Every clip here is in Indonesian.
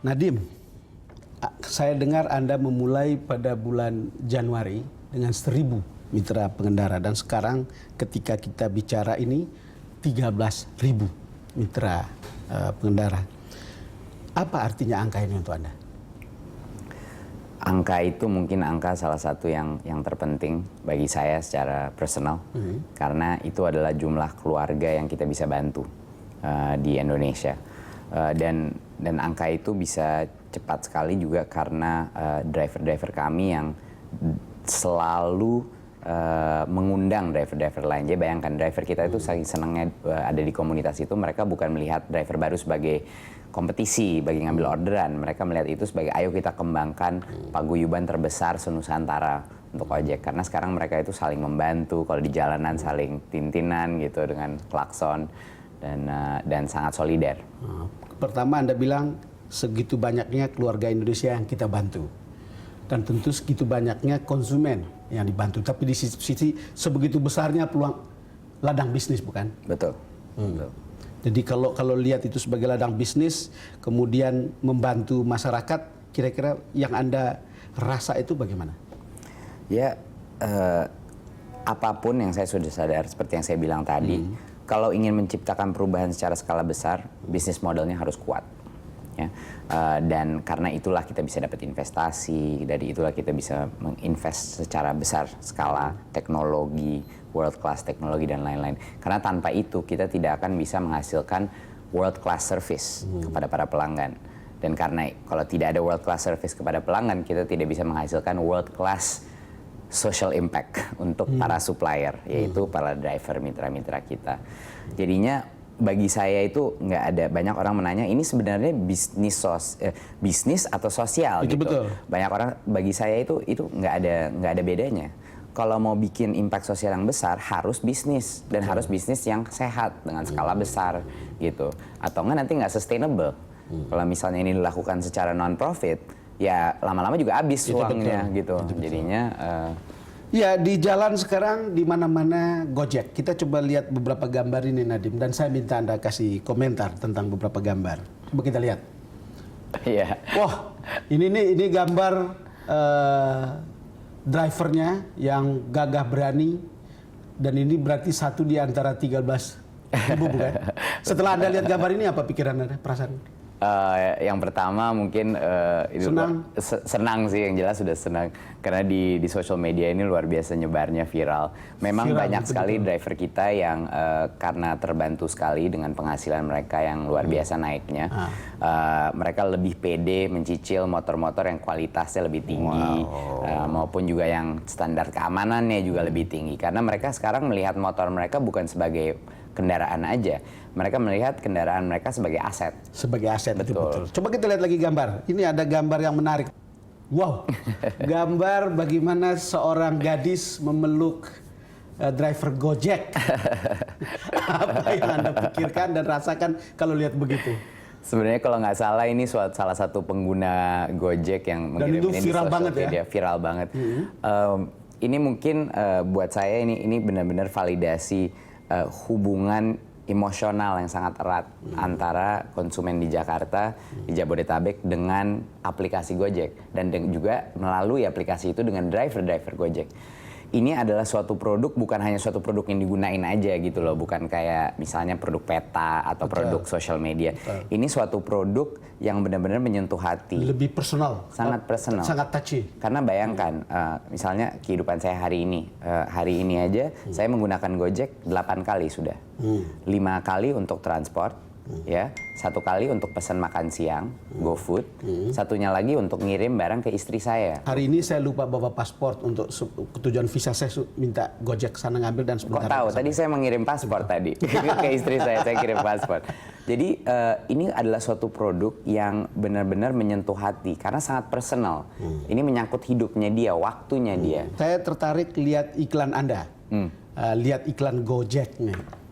Nadim, saya dengar Anda memulai pada bulan Januari dengan 1.000 mitra pengendara dan sekarang ketika kita bicara ini 13.000 mitra pengendara. Apa artinya angka ini untuk Anda? Angka itu mungkin angka salah satu yang terpenting bagi saya secara personal, karena itu adalah jumlah keluarga yang kita bisa bantu di Indonesia. Dan angka itu bisa cepat sekali juga karena driver-driver kami yang selalu mengundang driver-driver lain. Jadi bayangkan driver kita itu saking senangnya ada di komunitas itu, mereka bukan melihat driver baru sebagai kompetisi bagi ngambil orderan. Mereka melihat itu sebagai ayo kita kembangkan paguyuban terbesar se-Nusantara untuk ojek. Karena sekarang mereka itu saling membantu, kalau di jalanan saling tintinan gitu dengan klakson dan sangat solider. Pertama Anda bilang segitu banyaknya keluarga Indonesia yang kita bantu. Dan tentu segitu banyaknya konsumen yang dibantu. Tapi di sisi sebegitu besarnya peluang ladang bisnis, bukan? Betul. Betul. Jadi kalau lihat itu sebagai ladang bisnis, kemudian membantu masyarakat, kira-kira yang Anda rasa itu bagaimana? Ya, apapun yang saya sudah sadar, seperti yang saya bilang tadi, kalau ingin menciptakan perubahan secara skala besar, bisnis modelnya harus kuat. Ya. Dan karena itulah kita bisa dapat investasi, dari itulah kita bisa menginvest secara besar skala teknologi, world class teknologi dan lain-lain. Karena tanpa itu kita tidak akan bisa menghasilkan world class service kepada para pelanggan. Dan karena kalau tidak ada world class service kepada pelanggan, kita tidak bisa menghasilkan world class social impact untuk para supplier, yaitu para driver mitra-mitra kita. Jadinya bagi saya itu nggak ada, banyak orang menanya ini sebenarnya bisnis atau sosial itu gitu. Betul. Banyak orang, bagi saya itu nggak ada bedanya. Kalau mau bikin impact sosial yang besar harus bisnis dan harus bisnis yang sehat dengan skala besar gitu. Atau nggak nanti nggak sustainable. Kalau misalnya ini dilakukan secara non profit, ya lama-lama juga habis uangnya gitu. Jadinya ya, di jalan sekarang di mana-mana Gojek. Kita coba lihat beberapa gambar ini, Nadim, dan saya minta Anda kasih komentar tentang beberapa gambar. Coba kita lihat. Iya. Wah, ini gambar drivernya yang gagah berani, dan ini berarti satu di antara 13.000, bukan? Setelah Anda lihat gambar ini, apa pikiran Anda, perasaan? Yang pertama mungkin itu senang sih, yang jelas sudah senang karena di sosial media ini luar biasa nyebarnya viral. Memang banyak sekali driver kita yang karena terbantu sekali dengan penghasilan mereka yang luar biasa naiknya, mereka lebih pede mencicil motor-motor yang kualitasnya lebih tinggi, maupun juga yang standar keamanannya juga lebih tinggi, karena mereka sekarang melihat motor mereka bukan sebagai kendaraan aja, mereka melihat kendaraan mereka sebagai aset. Sebagai aset, betul. Coba kita lihat lagi gambar. Ini ada gambar yang menarik. Wow, gambar bagaimana seorang gadis memeluk driver Gojek. Apa yang Anda pikirkan dan rasakan kalau lihat begitu? Sebenarnya kalau nggak salah ini salah satu pengguna Gojek yang mengirim ini viral di banget sosial media, ya? Viral banget. Ini mungkin buat saya ini benar-benar validasi hubungan emosional yang sangat erat antara konsumen di Jakarta, di Jabodetabek dengan aplikasi Gojek, dan juga melalui aplikasi itu dengan driver-driver Gojek. Ini adalah suatu produk, bukan hanya suatu produk yang digunain aja gitu loh, bukan kayak misalnya produk peta atau produk sosial media. Ini suatu produk yang benar-benar menyentuh hati. Lebih personal. Sangat personal. Sangat touchy. Karena bayangkan, misalnya kehidupan saya hari ini aja saya menggunakan Gojek 8 kali sudah. 5 kali untuk transport, ya, 1 kali untuk pesan makan siang, GoFood, satunya lagi untuk ngirim barang ke istri saya. Hari ini saya lupa bawa paspor untuk tujuan visa, saya minta Gojek sana ngambil dan sebentar. Kok tahu? Tadi saya mengirim paspor tadi ke istri saya kirim paspor. Jadi ini adalah suatu produk yang benar-benar menyentuh hati karena sangat personal. Ini menyangkut hidupnya dia, waktunya dia. Saya tertarik lihat iklan Anda, lihat iklan Gojek nih.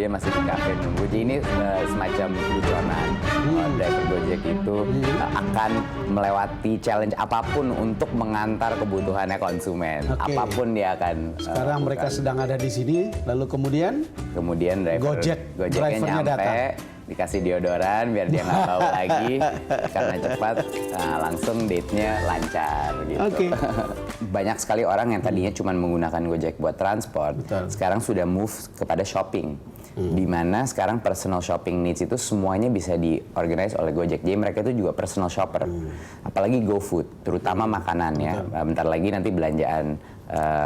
dia masih di kafe nunggu. Jadi ini semacam lucuan. Driver Gojek itu akan melewati challenge apapun untuk mengantar kebutuhannya konsumen. Oke. Apapun dia akan Sekarang mereka sedang ada di sini, lalu kemudian Gojeknya drivernya nyampe, datang. dikasih deodoran biar dia nggak bau lagi karena cepat, nah, langsung date-nya lancar gitu. Oke. Banyak sekali orang yang tadinya cuma menggunakan Gojek buat transport, Betul. sekarang sudah move kepada shopping. Di mana sekarang personal shopping needs itu semuanya bisa diorganize oleh Gojek. Jadi mereka itu juga personal shopper. Apalagi GoFood, terutama makanan ya. Bentar lagi nanti belanjaan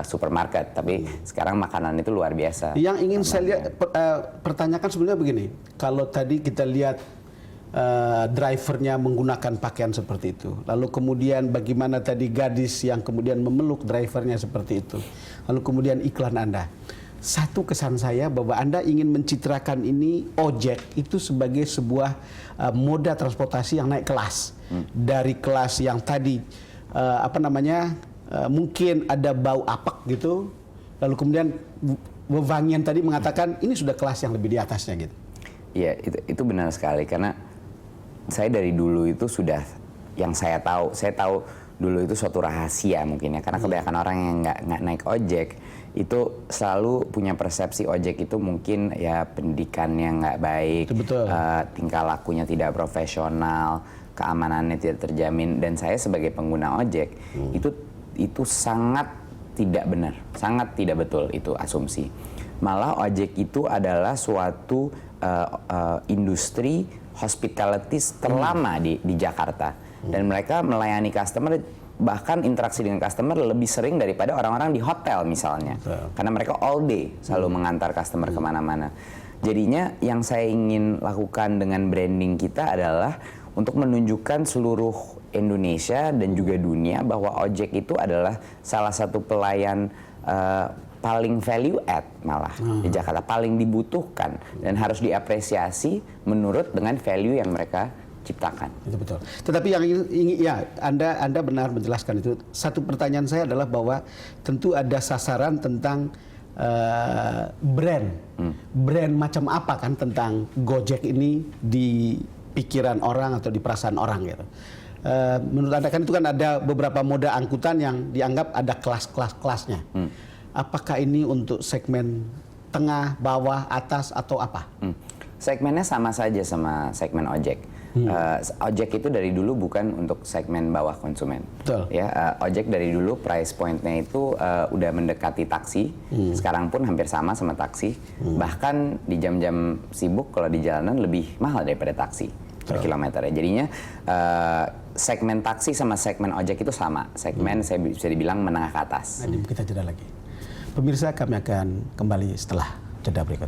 supermarket, tapi sekarang makanan itu luar biasa. Yang ingin saya lihat pertanyakan sebenarnya begini, kalau tadi kita lihat drivernya menggunakan pakaian seperti itu, lalu kemudian bagaimana tadi gadis yang kemudian memeluk drivernya seperti itu, lalu kemudian iklan Anda. Satu kesan saya bahwa Anda ingin mencitrakan ini ojek itu sebagai sebuah moda transportasi yang naik kelas. Dari kelas yang tadi mungkin ada bau apek gitu, lalu kemudian Wewangian tadi mengatakan ini sudah kelas yang lebih di atasnya gitu. Iya, itu benar sekali, karena saya dari dulu itu sudah, yang saya tahu dulu itu suatu rahasia mungkin ya, karena kebanyakan orang yang nggak naik ojek itu selalu punya persepsi ojek itu mungkin ya pendidikannya nggak baik, tingkah lakunya tidak profesional, keamanannya tidak terjamin. Dan saya sebagai pengguna ojek itu sangat tidak benar, sangat tidak betul itu asumsi. Malah ojek itu adalah suatu industri hospitality terlama di Jakarta, dan mereka melayani customer, bahkan interaksi dengan customer lebih sering daripada orang-orang di hotel misalnya. Karena mereka all day selalu mengantar customer kemana-mana. Jadinya yang saya ingin lakukan dengan branding kita adalah untuk menunjukkan seluruh Indonesia dan juga dunia bahwa ojek itu adalah salah satu pelayan paling value add malah di Jakarta, paling dibutuhkan dan harus diapresiasi menurut dengan value yang mereka ciptakan. Itu betul. Tetapi yang ingin ya Anda benar menjelaskan itu. Satu pertanyaan saya adalah bahwa tentu ada sasaran tentang brand. Brand macam apa kan tentang Gojek ini di pikiran orang atau di perasaan orang gitu. Menurut Anda kan itu kan ada beberapa moda angkutan yang dianggap ada kelas-kelasnya. Apakah ini untuk segmen tengah, bawah, atas atau apa? Segmennya sama saja sama segmen ojek. Ojek itu dari dulu bukan untuk segmen bawah konsumen. Betul. Ya, ojek dari dulu price point-nya itu udah mendekati taksi. Sekarang pun hampir sama taksi. Bahkan di jam-jam sibuk kalau di jalanan lebih mahal daripada taksi per kilometer. Jadinya segmen taksi sama segmen ojek itu sama. Segmen saya bisa dibilang menengah ke atas. Nah, kita jeda lagi. Pemirsa, kami akan kembali setelah jeda berikut.